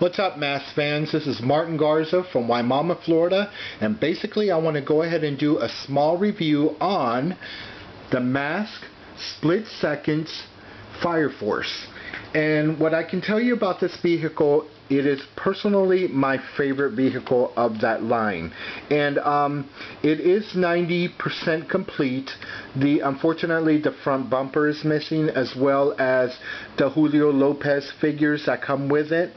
What's up, M.A.S.K fans? This is Martin Garza from Wimauma, Florida, and basically I want to go ahead and do a small review on the M.A.S.K Split Seconds FIREFORCE. And what I can tell you about this vehicle, it is personally my favorite vehicle of that line. And it is 90% complete. Unfortunately, the front bumper is missing, as well as the Julio Lopez figures that come with it.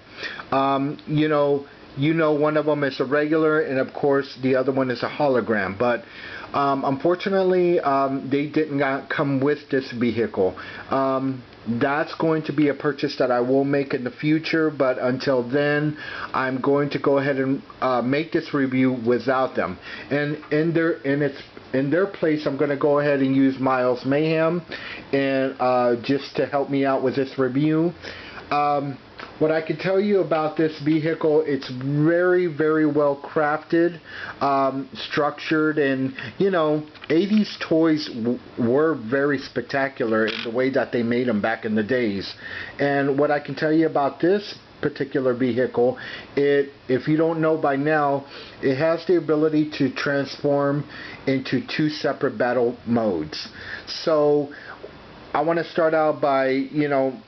You know, one of them is a regular, and of course the other one is a hologram. But unfortunately, they did not come with this vehicle. That's going to be a purchase that I will make in the future, but until then, I'm going to go ahead and make this review without them. And in their place, I'm going to go ahead and use Miles Mayhem, and just to help me out with this review. What I can tell you about this vehicle, it's very, very well crafted, structured, and you know, 80s toys were very spectacular in the way that they made them back in the days. And what I can tell you about this particular vehicle, if you don't know by now, it has the ability to transform into 2 separate battle modes. So I want to start out by, you know,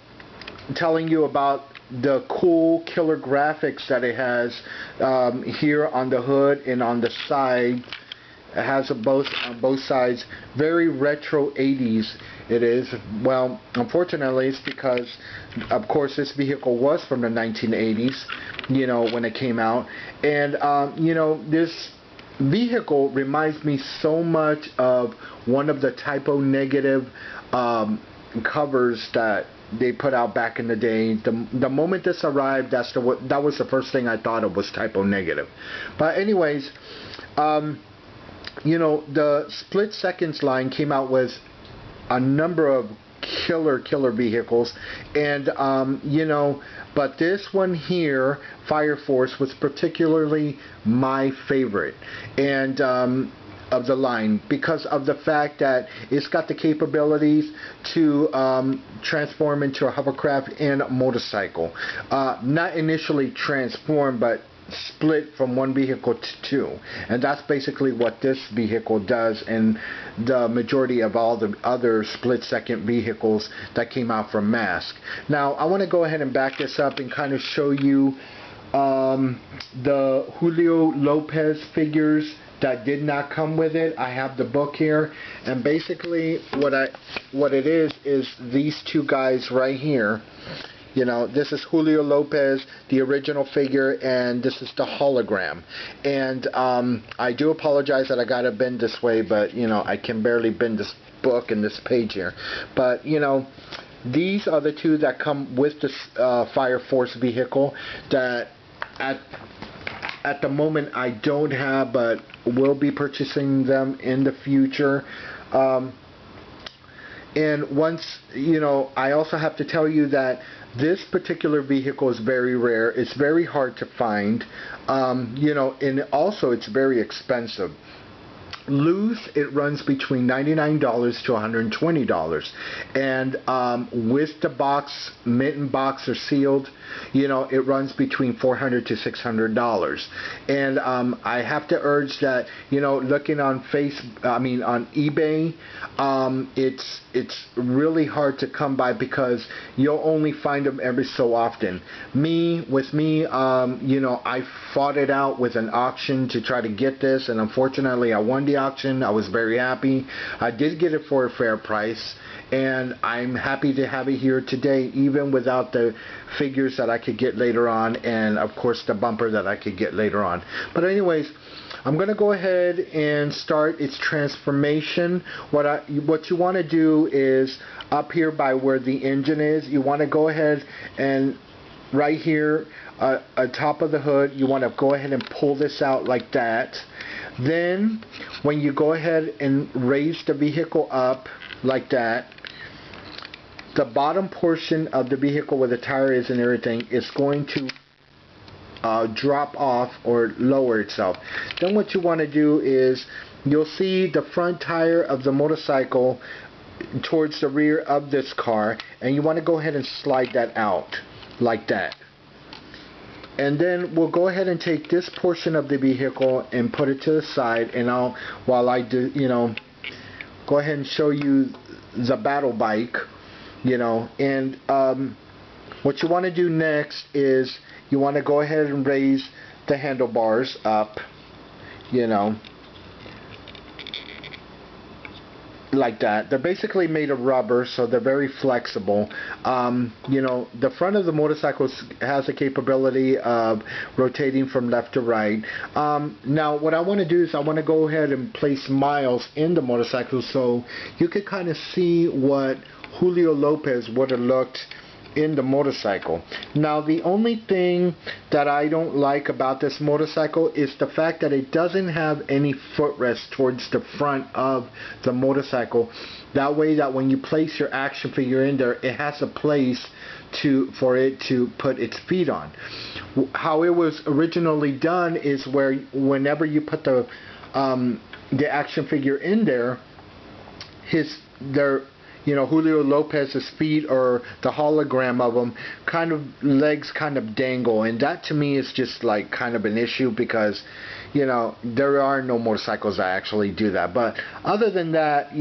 telling you about the cool killer graphics that it has here on the hood and on the side. It has on both sides. Very retro 80s it is. Well, unfortunately, it's because, of course, this vehicle was from the 1980s, you know, when it came out. And, you know, this vehicle reminds me so much of one of the typo negative covers that they put out back in the day. The moment this arrived, that was the first thing I thought of, was typo negative. But anyways, you know, the Split Seconds line came out with a number of killer vehicles, and you know, but this one here, FIREFORCE, was particularly my favorite, and of the line, because of the fact that it's got the capabilities to transform into a hovercraft and a motorcycle. Not initially transform, but split from one vehicle to 2, and that's basically what this vehicle does, and the majority of all the other split-second vehicles that came out from M.A.S.K. Now I want to go ahead and back this up and kind of show you the Julio Lopez figures that did not come with it. I have the book here, and basically what it is these 2 guys right here. You know, this is Julio Lopez, the original figure, and this is the hologram. And I do apologize that I got to bend this way, but you know, I can barely bend this book and this page here. But you know, these are the 2 that come with this FIREFORCE vehicle that at the moment I don't have, but will be purchasing them in the future. And once, you know, I also have to tell you that this particular vehicle is very rare. It's very hard to find, you know, and also it's very expensive. Loose, it runs between $99 to $120, and with the box, mint and box are sealed, you know, it runs between $400 to $600. And I have to urge that, you know, looking on on eBay, it's really hard to come by, because you'll only find them every so often. With me, you know, I fought it out with an auction to try to get this, and unfortunately I won the auction. I was very happy. I did get it for a fair price, and I'm happy to have it here today, even without the figures that I could get later on, and of course the bumper that I could get later on. But anyways, I'm going to go ahead and start its transformation. What you want to do is, up here by where the engine is, you want to go ahead and right here atop of the hood, you want to go ahead and pull this out like that. Then when you go ahead and raise the vehicle up like that, the bottom portion of the vehicle where the tire is and everything is going to drop off or lower itself. Then what you want to do is, you'll see the front tire of the motorcycle towards the rear of this car, and you want to go ahead and slide that out like that. And then we'll go ahead and take this portion of the vehicle and put it to the side, and while I do, go ahead and show you the battle bike, and what you want to do next is you want to go ahead and raise the handlebars up, like that. They're basically made of rubber, so they're very flexible. The front of the motorcycle has the capability of rotating from left to right. Now what I want to do is I want to go ahead and place miles in the motorcycle so you could kind of see what Julio Lopez would have looked in the motorcycle. Now the only thing that I don't like about this motorcycle is the fact that it doesn't have any footrest towards the front of the motorcycle. That way that when you place your action figure in there, it has a place for it to put its feet on. How it was originally done is where whenever you put the action figure in there, Julio Lopez's feet, or the hologram of him, legs kind of dangle, and that to me is just like kind of an issue because there are no motorcycles that actually do that. But other than that,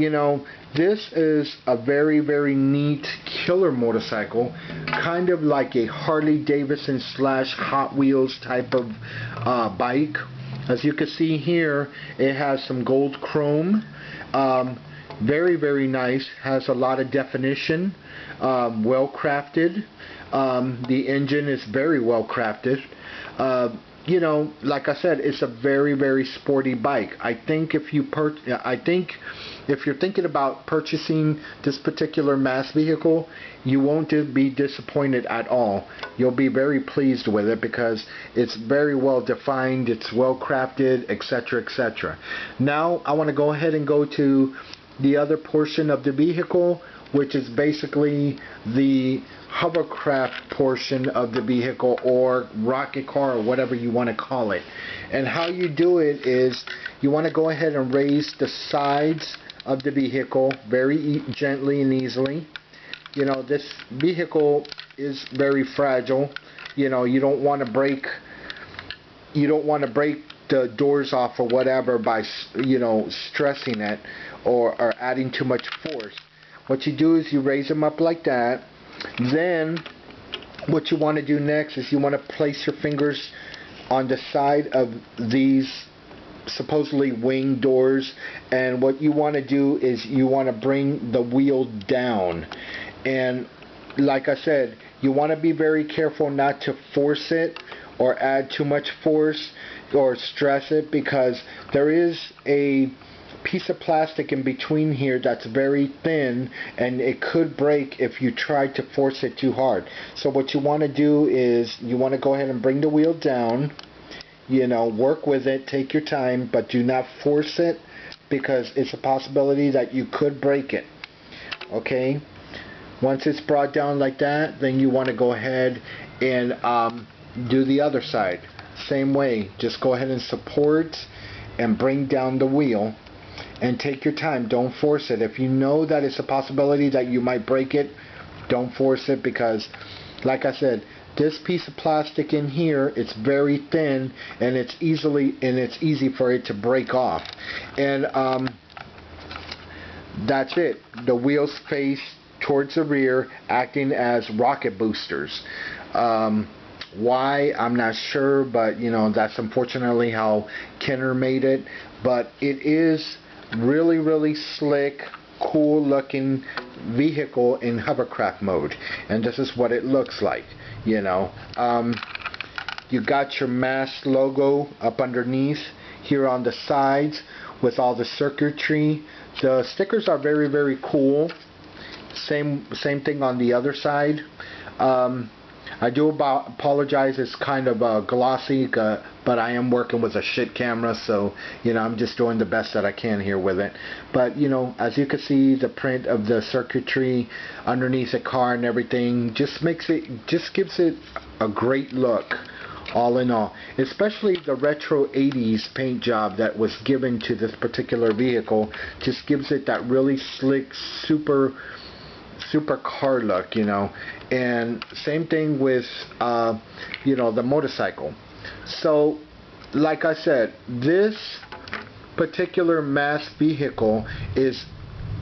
this is a very, very neat killer motorcycle, kind of like a Harley Davidson / Hot Wheels type of bike. As you can see here, it has some gold chrome. Very, very nice. Has a lot of definition. Well crafted. The engine is very well crafted. Like I said, it's a very, very sporty bike. I think if you're thinking about purchasing this particular M.A.S.K vehicle, you won't be disappointed at all. You'll be very pleased with it because it's very well defined, it's well crafted, etc., etc. Now I want to go ahead and go to the other portion of the vehicle, which is basically the hovercraft portion of the vehicle, or rocket car, or whatever you want to call it. And how you do it is you want to go ahead and raise the sides of the vehicle very gently and easily. This vehicle is very fragile. You don't want to break the doors off or whatever by stressing it or adding too much force. What you do is you raise them up like that. Then what you want to do next is you want to place your fingers on the side of these supposedly wing doors, and what you want to do is you want to bring the wheel down. And like I said, you want to be very careful not to force it or add too much force or stress it, because there is a piece of plastic in between here that's very thin, and it could break if you try to force it too hard. So what you want to do is you want to go ahead and bring the wheel down, work with it, take your time, but do not force it, because it's a possibility that you could break it. Okay, once it's brought down like that, then you want to go ahead and do the other side. Same way, just go ahead and support and bring down the wheel, and take your time. Don't force it. If you know that it's a possibility that you might break it, don't force it, because like I said, this piece of plastic in here, it's very thin, and it's easy for it to break off. And that's it. The wheels face towards the rear, acting as rocket boosters. Why, I'm not sure, but that's unfortunately how Kenner made it. But it is really, really slick, cool looking vehicle in hovercraft mode, and this is what it looks like. You got your M.A.S.K logo up underneath here on the sides with all the circuitry. The stickers are very, very cool. Same thing on the other side. I do apologize, it's kind of glossy, but I am working with a shit camera, so I'm just doing the best that I can here with it. But as you can see, the print of the circuitry underneath the car and everything just gives it a great look, all in all. Especially the retro 80s paint job that was given to this particular vehicle just gives it that really slick, super super car look, you know. And same thing with you know, the motorcycle. So like I said, this particular M.A.S.K vehicle is,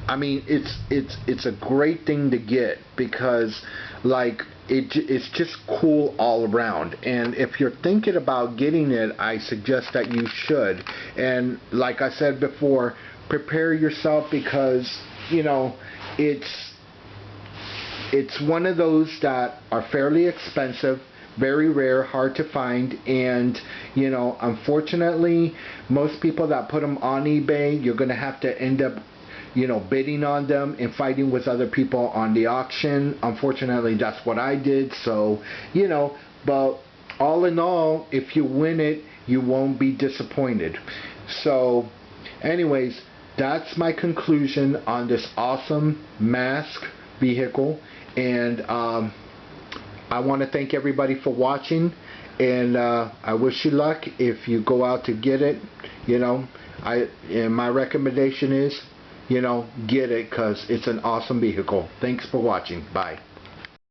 I mean, it's a great thing to get, because like it's just cool all around. And if you're thinking about getting it, I suggest that you should. And like I said before, prepare yourself, because you know, it's one of those that are fairly expensive, very rare, hard to find, and you know, unfortunately, most people that put them on eBay, you're gonna have to end up, you know, bidding on them and fighting with other people on the auction. Unfortunately, that's what I did. So you know, but all in all, if you win it, you won't be disappointed. So anyways, that's my conclusion on this awesome M.A.S.K vehicle. And I want to thank everybody for watching, and I wish you luck if you go out to get it. You know, and my recommendation is, you know, get it, because it's an awesome vehicle. Thanks for watching. Bye.